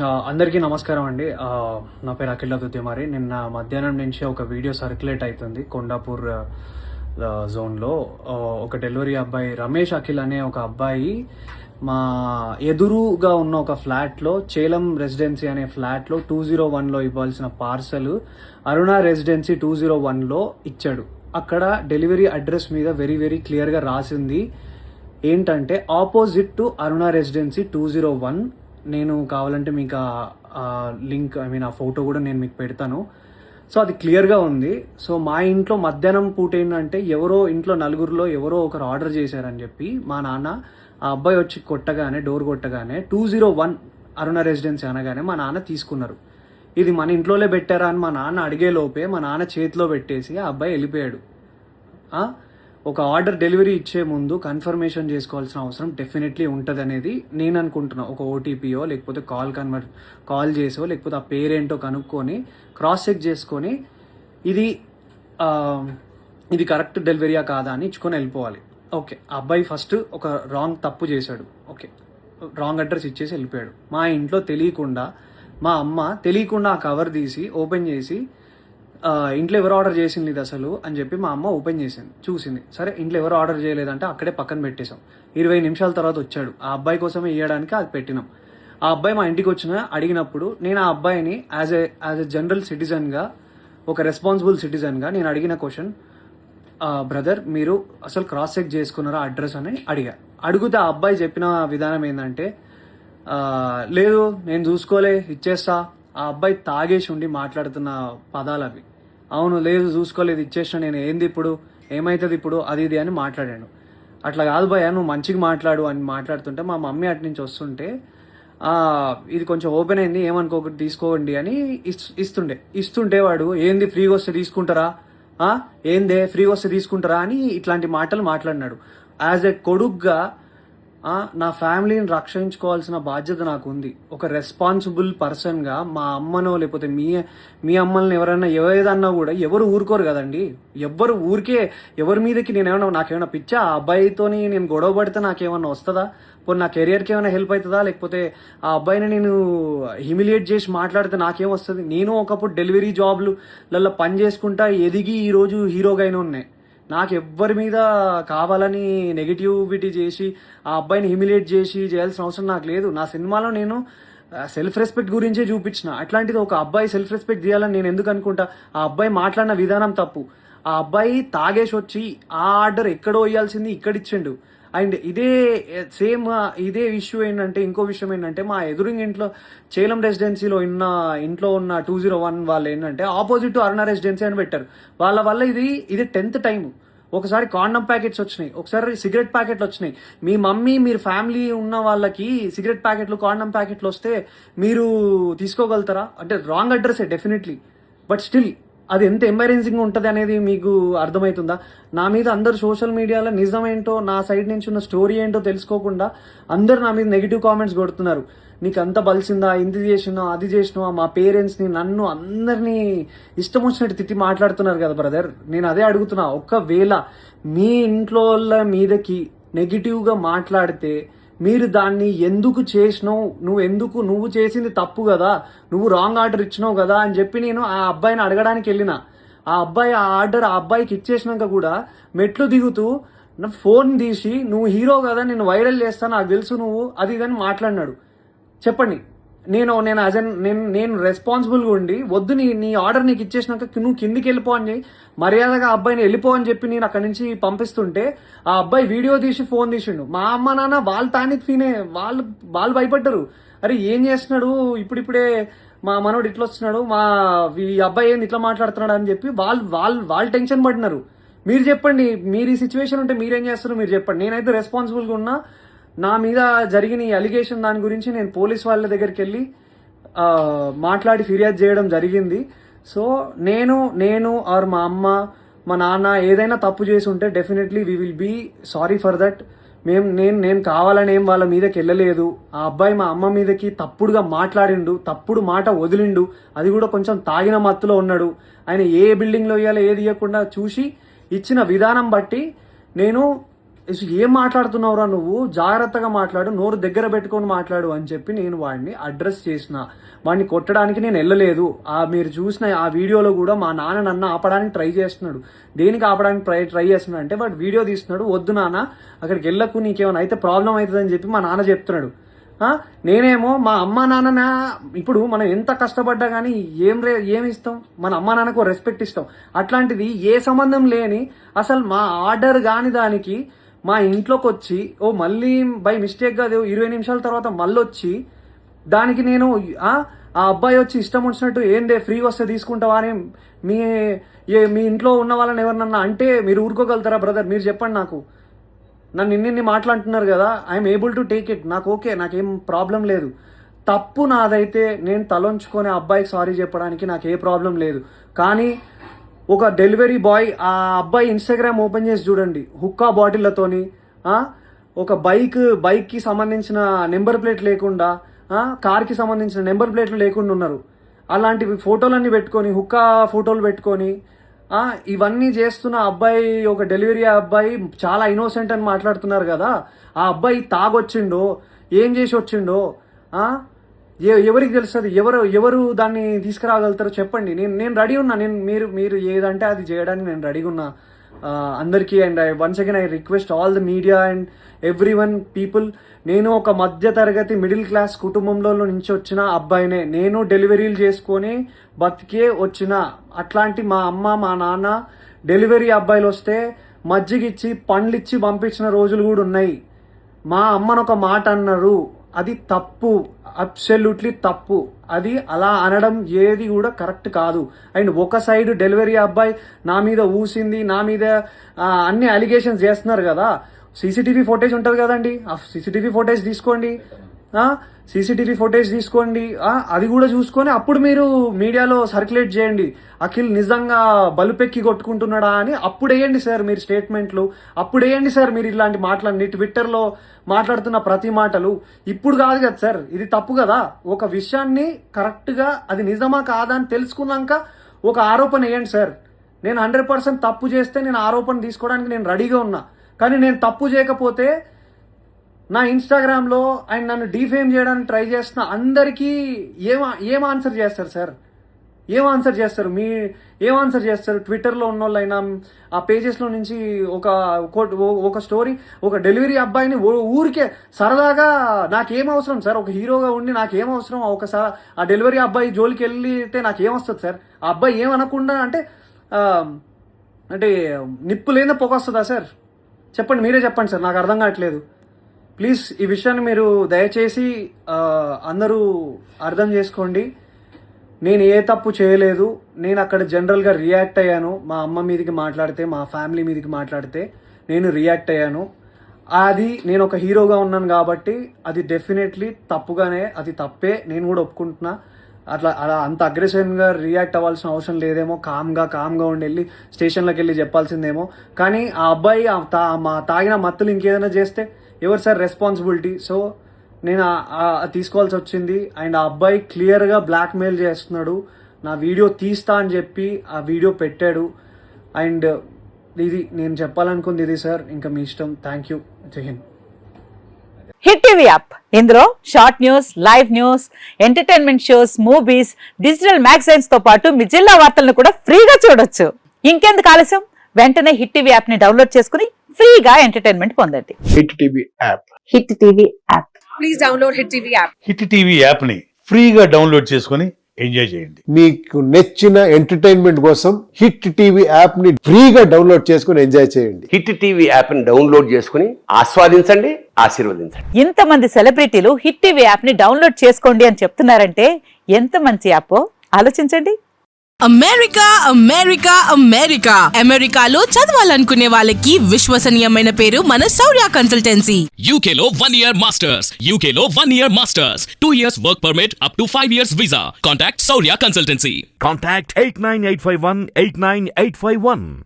అందరికీ నమస్కారం అండి. నా పేరు అఖిల్ దుద్యమారి. నిన్న మధ్యాహ్నం నుంచి ఒక వీడియో సర్క్యులేట్ అవుతుంది కొండాపూర్ జోన్లో. ఒక డెలివరీ అబ్బాయి రమేష్ అఖిల్ అనే ఒక అబ్బాయి మా ఎదురుగా ఉన్న ఒక ఫ్లాట్లో, చేలం రెసిడెన్సీ అనే ఫ్లాట్లో 201లో ఇవ్వాల్సిన పార్సల్ అరుణ రెసిడెన్సీ 201లో ఇచ్చాడు. అక్కడ డెలివరీ అడ్రస్ మీద వెరీ వెరీ క్లియర్గా రాసింది ఏంటంటే ఆపోజిట్ టు అరుణ రెసిడెన్సీ 201. నేను కావాలంటే మీకు ఆ లింక్ ఆ ఫోటో కూడా నేను మీకు పెడతాను. సో అది క్లియర్గా ఉంది. సో మా ఇంట్లో మధ్యాహ్నం పూట ఏంటంటే ఎవరో ఇంట్లో నలుగురిలో ఎవరో ఒకరు ఆర్డర్ చేశారని చెప్పి మా నాన్న ఆ అబ్బాయి వచ్చి డోర్ కొట్టగానే 201 అరుణ రెసిడెన్సీ అనగానే మా నాన్న తీసుకున్నారు. ఇది మన ఇంట్లోనే పెట్టారా అని మా నాన్న అడిగే లోపే మా నాన్న చేతిలో పెట్టేసి ఆ అబ్బాయి వెళ్ళిపోయాడు. ఒక ఆర్డర్ డెలివరీ ఇచ్చే ముందు కన్ఫర్మేషన్ చేసుకోవాల్సిన అవసరం డెఫినెట్లీ ఉంటుంది అనేది నేను అనుకుంటున్నా. ఒక ఓటీపీయో లేకపోతే కాల్ చేసో లేకపోతే ఆ పేరేంటో కనుక్కొని క్రాస్ చెక్ చేసుకొని ఇది కరెక్ట్ డెలివరీయా కాదా అని ఇచ్చుకొని వెళ్ళిపోవాలి. ఓకే, ఆ అబ్బాయి ఫస్ట్ ఒక తప్పు చేశాడు. ఓకే, రాంగ్ అడ్రస్ ఇచ్చేసి వెళ్ళిపోయాడు. మా ఇంట్లో తెలియకుండా మా అమ్మ ఆ కవర్ తీసి ఓపెన్ చేసి ఇంట్లో ఎవరు ఆర్డర్ చేసింది ఇది అసలు అని చెప్పి మా అమ్మ ఓపెన్ చేసింది, చూసింది. సరే ఇంట్లో ఎవరు ఆర్డర్ చేయలేదంటే అక్కడే పక్కన పెట్టేశాం. 20 నిమిషాల తర్వాత వచ్చాడు. ఆ అబ్బాయి కోసమే ఇవ్వడానికి అది పెట్టినాం. ఆ అబ్బాయి మా ఇంటికి అడిగినప్పుడు నేను ఆ అబ్బాయిని యాజ్ ఎ జనరల్ సిటిజన్గా, ఒక రెస్పాన్సిబుల్ సిటిజన్గా నేను అడిగిన క్వశ్చన్, బ్రదర్ మీరు అసలు క్రాస్ చెక్ చేసుకున్నారా అడ్రస్ అని అడిగితే ఆ అబ్బాయి చెప్పిన విధానం ఏంటంటే, లేదు నేను చూసుకోలే ఇచ్చేస్తా. ఆ అబ్బాయి తాగేసి ఉండి మాట్లాడుతున్న పదాలు అవి. అవును, లేదు చూసుకోలేదు ఇచ్చేసిన, నేను ఏంది ఇప్పుడు, ఏమవుతుంది ఇప్పుడు, అది ఇది అని మాట్లాడాను. అట్లా కాదు భయ్యా, నువ్వు మంచిగా మాట్లాడు అని మాట్లాడుతుంటే మా మమ్మీ అటు నుంచి వస్తుంటే ఇది కొంచెం ఓపెన్ అయింది ఏమనుకోకటి తీసుకోండి అని ఇస్తుంటే వాడు ఏంది ఫ్రీగా వస్తే తీసుకుంటారా, ఏందే ఫ్రీగా వస్తే తీసుకుంటారా అని ఇట్లాంటి మాటలు మాట్లాడినాడు. యాజ్ ఎ కొడుగ్గా నా ఫ్యామిలీని రక్షించుకోవాల్సిన బాధ్యత నాకు ఉంది. ఒక రెస్పాన్సిబుల్ పర్సన్గా మా అమ్మనో లేకపోతే మీ అమ్మల్ని ఎవరైనా ఏదన్నా కూడా ఎవరు ఊరుకోరు కదండి. ఎవరి మీదకి నాకేమైనా పిచ్చా, ఆ అబ్బాయితోని నేను గొడవ పడితే నాకేమన్నా వస్తుందా, పోనీ నా కెరియర్కి ఏమైనా హెల్ప్ అవుతుందా, లేకపోతే ఆ అబ్బాయిని నేను హ్యూమిలియేట్ చేసి మాట్లాడితే నాకేం వస్తుంది. నేను ఒకప్పుడు డెలివరీ జాబ్లలో పని చేసుకుంటా ఎదిగి ఈరోజు హీరోగా అయినా ఉన్నాయి. నాకు ఎవ్వరి మీద కావాలని నెగిటివిటీ చేసి ఆ అబ్బాయిని హ్యూమిలియేట్ చేసి చేయాల్సిన అవసరం నాకు లేదు. నా సినిమాలో నేను సెల్ఫ్ రెస్పెక్ట్ గురించే చూపించిన. అట్లాంటిది ఒక అబ్బాయి సెల్ఫ్ రెస్పెక్ట్ చేయాలని నేను ఎందుకు అనుకుంటా? ఆ అబ్బాయి మాట్లాడిన విధానం తప్పు. ఆ అబ్బాయి తాగేసి వచ్చి ఆ ఆర్డర్ ఎక్కడో ఇవ్వాల్సింది ఇక్కడిచ్చిండు. అండ్ ఇదే ఇష్యూ ఏంటంటే, ఇంకో విషయం ఏంటంటే, మా ఎదురుంగి ఇంట్లో చేలం రెసిడెన్సీలో ఇంట్లో ఉన్న 201 వాళ్ళు ఏంటంటే ఆపోజిట్ అరుణ రెసిడెన్సీ అని పెట్టారు. వాళ్ళ వల్ల ఇది 10th టైం. ఒకసారి కాండమ్ ప్యాకెట్స్ వచ్చినాయి, ఒకసారి సిగరెట్ ప్యాకెట్లు వచ్చినాయి. మీ మమ్మీ మీరు ఫ్యామిలీ ఉన్న వాళ్ళకి సిగరెట్ ప్యాకెట్లు కాండమ్ ప్యాకెట్లు వస్తే మీరు తీసుకోగలుగుతారా? అంటే రాంగ్ అడ్రస్సే డెఫినెట్లీ, బట్ స్టిల్ అది ఎంత ఎంబారెన్సింగ్ ఉంటుంది అనేది మీకు అర్థమవుతుందా? నా మీద అందరు సోషల్ మీడియాలో నిజమేంటో, నా సైడ్ నుంచి ఉన్న స్టోరీ ఏంటో తెలుసుకోకుండా అందరు నా మీద నెగిటివ్ కామెంట్స్ కొడుతున్నారు. నీకు అంత బలిసిందా, ఇంత చేసినా అది చేసినా, మా పేరెంట్స్ని నన్ను అందరినీ ఇష్టం వచ్చినట్టు తిట్టి మాట్లాడుతున్నారు కదా బ్రదర్. నేను అదే అడుగుతున్నా, ఒకవేళ మీ ఇంట్లో వాళ్ళ మీదకి నెగిటివ్గా మాట్లాడితే మీరు దాన్ని ఎందుకు చేసినావు, నువ్వు చేసింది తప్పు కదా, నువ్వు రాంగ్ ఆర్డర్ ఇచ్చినావు కదా అని చెప్పి నేను ఆ అబ్బాయిని అడగడానికి వెళ్ళిన. ఆ అబ్బాయి ఆ ఆర్డర్ ఆ అబ్బాయికి ఇచ్చేసినాక కూడా మెట్లు దిగుతూ నా ఫోన్ తీసి నువ్వు హీరో కదా, నేను వైరల్ చేస్తాను, నాకు తెలుసు నువ్వు అది ఇదని మాట్లాడినాడు. చెప్పండి, నేను రెస్పాన్సిబుల్గా ఉండి వద్దు నీ ఆర్డర్ నీకు ఇచ్చేసినాక నువ్వు కిందికి వెళ్ళిపో అని మర్యాదగా అబ్బాయిని వెళ్ళిపో అని చెప్పి నేను అక్కడి నుంచి పంపిస్తుంటే ఆ అబ్బాయి వీడియో తీసి ఫోన్ తీసిండు. మా అమ్మ నాన్న వాళ్ళు తానికి వాళ్ళు భయపడ్డారు. అరే ఏం చేస్తున్నాడు ఇప్పుడిప్పుడే మా మనోడు ఇట్లా వస్తున్నాడు, ఈ అబ్బాయి ఏంది ఇట్లా మాట్లాడుతున్నాడు అని చెప్పి వాళ్ళు టెన్షన్ పడినారు. మీరు చెప్పండి, మీరు ఈ సిచ్యువేషన్ ఉంటే మీరేం చేస్తారు మీరు చెప్పండి. నేనైతే రెస్పాన్సిబుల్గా ఉన్నా. నా మీద జరిగిన ఈ అలిగేషన్ దాని గురించి నేను పోలీస్ వాళ్ళ దగ్గరికి వెళ్ళి మాట్లాడి ఫిర్యాదు చేయడం జరిగింది. సో నేను ఆర్ మా అమ్మ మా నాన్న ఏదైనా తప్పు చేసి ఉంటే definitely we will be sorry for that. నేను కావాలని ఏం వాళ్ళ మీదకి వెళ్ళలేదు. ఆ అబ్బాయి మా అమ్మ మీదకి తప్పుడుగా మాట్లాడిండు, తప్పుడు మాట వదిలిండు, అది కూడా కొంచెం తాగిన మత్తులో ఉన్నాడు. ఆయన ఏ బిల్డింగ్లో ఇవ్వాలో ఏది ఇవ్వకుండా చూసి ఇచ్చిన విధానం బట్టి నేను ఏం మాట్లాడుతున్నావురా నువ్వు, జాగ్రత్తగా మాట్లాడు, నోరు దగ్గర పెట్టుకొని మాట్లాడు అని చెప్పి నేను వాడిని అడ్రస్ చేసిన. వాడిని కొట్టడానికి నేను వెళ్ళలేదు. మీరు చూసిన ఆ వీడియోలో కూడా మా నాన్న నన్ను ఆపడానికి ట్రై చేస్తున్నాడు. దేనికి ఆపడానికి ట్రై చేస్తున్నాడు అంటే వాడు వీడియో తీస్తున్నాడు, వద్దు నాన్న అక్కడికి వెళ్ళకు, నీకేమైనా అయితే ప్రాబ్లం అవుతుందని చెప్పి మా నాన్న చెప్తున్నాడు. నేనేమో మా అమ్మ నాన్న, ఇప్పుడు మనం ఎంత కష్టపడ్డా కానీ ఏమి ఇస్తాం, మన అమ్మ నాన్నకు రెస్పెక్ట్ ఇస్తాం. అట్లాంటిది ఏ సంబంధం లేని అసలు మా ఆర్డర్ కాని దానికి మా ఇంట్లోకి వచ్చి మళ్ళీ బై మిస్టేక్గా 20 నిమిషాల తర్వాత మళ్ళీ వచ్చి దానికి నేను ఆ అబ్బాయి వచ్చి ఇష్టం వచ్చినట్టు ఏందే ఫ్రీగా వస్తే తీసుకుంటావా అని మీ ఇంట్లో ఉన్న వాళ్ళని ఎవరినన్నా అంటే మీరు ఊరుకోగలుగుతారా బ్రదర్? మీరు చెప్పండి. నాకు నన్ను ఇన్ని మాట్లాడుతున్నారు కదా, I'm able to take it. నాకు ఓకే, నాకేం ప్రాబ్లం లేదు. తప్పు నాదైతే నేను తలొంచుకొని అబ్బాయికి సారీ చెప్పడానికి నాకు ఏ ప్రాబ్లం లేదు. కానీ ఒక డెలివరీ బాయ్ ఆ అబ్బాయి ఇన్స్టాగ్రామ్ ఓపెన్ చేసి చూడండి, హుక్కా బాటిళ్లతోని ఒక బైక్కి సంబంధించిన నెంబర్ ప్లేట్ లేకుండా, కార్కి సంబంధించిన నెంబర్ ప్లేట్లు లేకుండా ఉన్నారు. అలాంటివి ఫోటోలన్నీ పెట్టుకొని, హుక్కా ఫోటోలు పెట్టుకొని ఇవన్నీ చేస్తున్న అబ్బాయి, ఒక డెలివరీ అబ్బాయి చాలా ఇన్నోసెంట్ అని మాట్లాడుతున్నారు కదా. ఆ అబ్బాయి తాగొచ్చిండో ఏం చేసి వచ్చిండో ఎవరికి తెలుస్తుంది? ఎవరు దాన్ని తీసుకురాగలుగుతారో చెప్పండి. నేను రెడీ ఉన్నా. మీరు ఏదంటే అది చేయడానికి నేను రెడీగా ఉన్నా అందరికీ. And once again I request all the media and every one people, నేను ఒక మధ్య తరగతి మిడిల్ క్లాస్ కుటుంబంలో నుంచి వచ్చిన అబ్బాయినే. నేను డెలివరీలు చేసుకొని బతికే వచ్చిన. అట్లాంటి మా అమ్మ మా నాన్న డెలివరీ అబ్బాయిలు వస్తే మజ్జిగిచ్చి పండ్లిచ్చి పంపించిన రోజులు కూడా ఉన్నాయి. మా అమ్మను ఒక మాట అన్నారు, అది తప్పు, అబ్సల్యూట్లీ తప్పు. అది అలా అనడం ఏది కూడా కరెక్ట్ కాదు. అండ్ ఒక సైడ్ డెలివరీ అబ్బాయి నా మీద ఊసింది, నా మీద అన్ని అలిగేషన్స్ చేస్తున్నారు కదా. సీసీటీవీ ఫుటేజ్ ఉంటుంది కదండి, ఆ సీసీటీవీ ఫుటేజ్ తీసుకోండి. అది కూడా చూసుకొని అప్పుడు మీరు మీడియాలో సర్క్యులేట్ చేయండి. అఖిల్ నిజంగా బలుపెక్కి కొట్టుకుంటున్నాడా అని అప్పుడు వేయండి సార్ మీరు స్టేట్మెంట్లు. అప్పుడు వేయండి సార్ మీరు ఇలాంటి మాటలన్నీ ట్విట్టర్లో మాట్లాడుతున్న ప్రతి మాటలు. ఇప్పుడు కాదు కదా సార్, ఇది తప్పు కదా. ఒక విషయాన్ని కరెక్ట్గా అది నిజమా కాదా అని తెలుసుకున్నాక ఒక ఆరోపణ వేయండి సార్. నేను 100% తప్పు చేస్తే నేను ఆరోపణ తీసుకోవడానికి నేను రెడీగా ఉన్నా. కానీ నేను తప్పు చేయకపోతే నా ఇన్స్టాగ్రామ్లో ఆయన నన్ను డిఫేమ్ చేయడానికి ట్రై చేస్తున్న అందరికీ ఏం ఆన్సర్ చేస్తారు సార్? ఏం ఆన్సర్ చేస్తారు? ట్విట్టర్లో ఉన్న వాళ్ళైనా ఆ పేజెస్లో నుంచి ఒక స్టోరీ, ఒక డెలివరీ అబ్బాయిని ఊరికే సరదాగా నాకేం అవసరం సార్? ఒక హీరోగా ఉండి నాకేం అవసరం? ఒకసారి ఆ డెలివరీ అబ్బాయి జోలికి వెళ్తే నాకేమొస్తుంది సార్? ఆ అబ్బాయి ఏమనకుండా అంటే నిప్పు లేదా పొగ వస్తుందా సార్? చెప్పండి, మీరే చెప్పండి సార్, నాకు అర్థం కావట్లేదు. ప్లీజ్ ఈ విషయాన్ని మీరు దయచేసి అందరూ అర్థం చేసుకోండి. నేను ఏ తప్పు చేయలేదు. నేను అక్కడ జనరల్గా రియాక్ట్ అయ్యాను. మా అమ్మ మీదకి మాట్లాడితే, మా ఫ్యామిలీ మీదకి మాట్లాడితే నేను రియాక్ట్ అయ్యాను. అది నేను ఒక హీరోగా ఉన్నాను కాబట్టి అది డెఫినెట్లీ అది తప్పే, నేను కూడా ఒప్పుకుంటున్నా. అలా అంత అగ్రెసివ్గా రియాక్ట్ అవ్వాల్సిన అవసరం లేదేమో. కామ్గా ఉండి వెళ్ళి స్టేషన్లోకి వెళ్ళి చెప్పాల్సిందేమో. కానీ ఆ అబ్బాయి తాగిన మత్తులు ఇంకేదైనా చేస్తే ఎవరు సార్ రెస్పాన్సిబిలిటీ? సో నేను తీసుకోవాల్సి వచ్చింది. అండ్ ఆ అబ్బాయి క్లియర్గా బ్లాక్మెయిల్ చేస్తున్నాడు. నా వీడియో తీస్తా అని చెప్పి ఆ వీడియో పెట్టాడు. అండ్ ఇది నేను చెప్పాలనుకుంది ఇది సార్. ఇంకా మీ ఇష్టం. Thank you. జై హింద్. హిట్ టీవీ యాప్, ఇందులో short news, live news, entertainment shows, movies, digital magazines తో పాటు మీ జిల్లా వార్తలను కూడా ఫ్రీగా చూడొచ్చు. ఇంకెందుకు ఆలస్యం? వెంటనే హిట్ టీవీ యాప్ ని డౌన్లోడ్ చేసుకుని ఫ్రీగా ఎంటర్టైన్మెంట్ పొందండి. Hit TV app. Hit TV app. Please download hit TV app. Hit TV app ని ఫ్రీగా డౌన్లోడ్ చేసుకుని ఎంజాయ్ చేయండి. మీకు నచ్చిన ఎంటర్టైన్మెంట్ కోసం హిట్ టీవీ యాప్ ని ఫ్రీగా డౌన్లోడ్ చేసుకుని ఎంజాయ్ చేయండి. హిట్ టీవీ యాప్ ని డౌన్లోడ్ చేసుకుని ఆస్వాదించండి, ఆశీర్వదించండి. ఇంతమంది సెలబ్రిటీలు హిట్ టీవీ యాప్ ని డౌన్లోడ్ చేసుకోండి అని చెప్తున్నారంటే ఎంత మంచి యాప్ ఆలోచించండి. అమెరికాలో చదవాలనుకునే వాళ్ళకి విశ్వసనీయమైన పేరు మన శౌర్య కన్సల్టెన్సీ. UK లో 1 year masters. UK లో 1 year masters. 2 years work permit up to 5 years visa. Contact Saurya Consultancy. Contact 89851 89851.